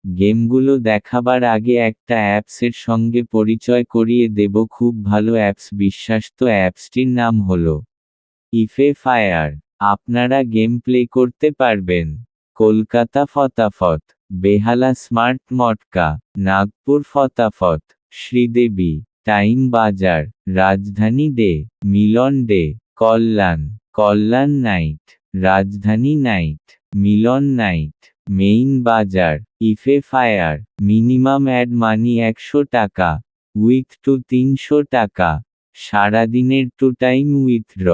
গেমগুলো দেখাবার আগে একটা অ্যাপসের সঙ্গে পরিচয় করিয়ে দেব, খুব ভালো অ্যাপস, বিশ্বস্ত। অ্যাপসটির নাম হলো ইফে ফায়ার। আপনারা গেম প্লে করতে পারবেন কলকাতা ফতাফত, বেহালা স্মার্ট মটকা, নাগপুর ফতাফত, শ্রীদেবী, টাইম বাজার, রাজধানী ডে, মিলন ডে, কল্যাণ নাইট, রাজধানী নাইট, মিলন নাইট, মেইন বাজার। ইফে ফায়ার মিনিমাম অ্যাড মানি 100 টাকা, উইথ টু 300 টাকা, সারাদিনের to time withdraw.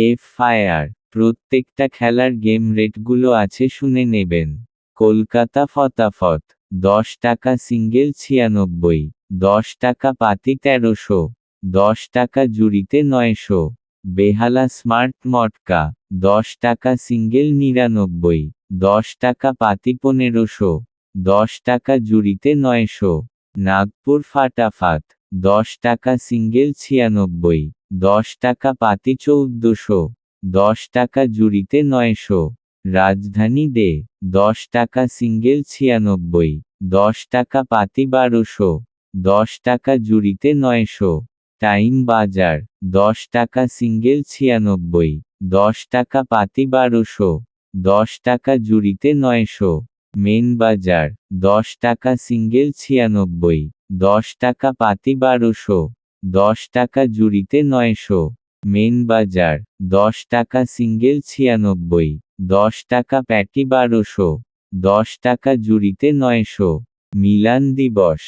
F fire প্রত্যেকটা খেলার গেম রেটগুলো আছে, শুনে নেবেন। কলকাতা ফতাফত 10 টাকা সিঙ্গেল 96, 10 টাকা পাতি 1300, 10 টাকা জুড়িতে 900। বেহালা স্মার্ট মটকা 10 টাকা সিঙ্গেল 99, 10 টাকা পাতি 1500, 10 টাকা জুড়িতে 900। নাগপুর ফাটাফাত 10 টাকা সিঙ্গেল 96, 10 টাকা পাতি 1400, 10 টাকা জুড়িতে 900। রাজধানী ডে 10 টাকা সিঙ্গেল 96, 10 টাকা পাতি 1200, 10 টাকা জুড়িতে 900। টাইম বাজার 10 টাকা সিঙ্গেল 96, 10 টাকা পাতি 1200, 10 টাকা জুড়িতে 900। মেন বাজার 10 টাকা সিঙ্গেল 96, 10 টাকা পাতি 1200, 10 টাকা জুড়িতে 900। মেন বাজার 10 টাকা সিঙ্গেল 96, 10 টাকা প্যাটি 1200, 10 টাকা জুড়িতে 900। মিলান দিবস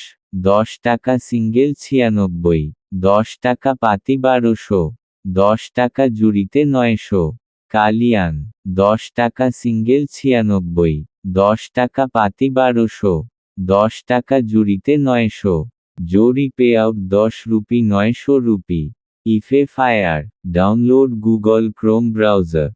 10 টাকা সিঙ্গেল 96, 10 টাকা পাতি 1200, 10 টাকা জুড়িতে 900। কালিয়ান 10 টাকা সিঙ্গেল 96, 10 টাকা পাতি 1200, 10 টাকা জুড়িতে 900। জোরি পে আউট 10 রুপি 900 রুপি। ইফে ফায়ার ডাউনলোড গুগল ক্রোম ব্রাউজার।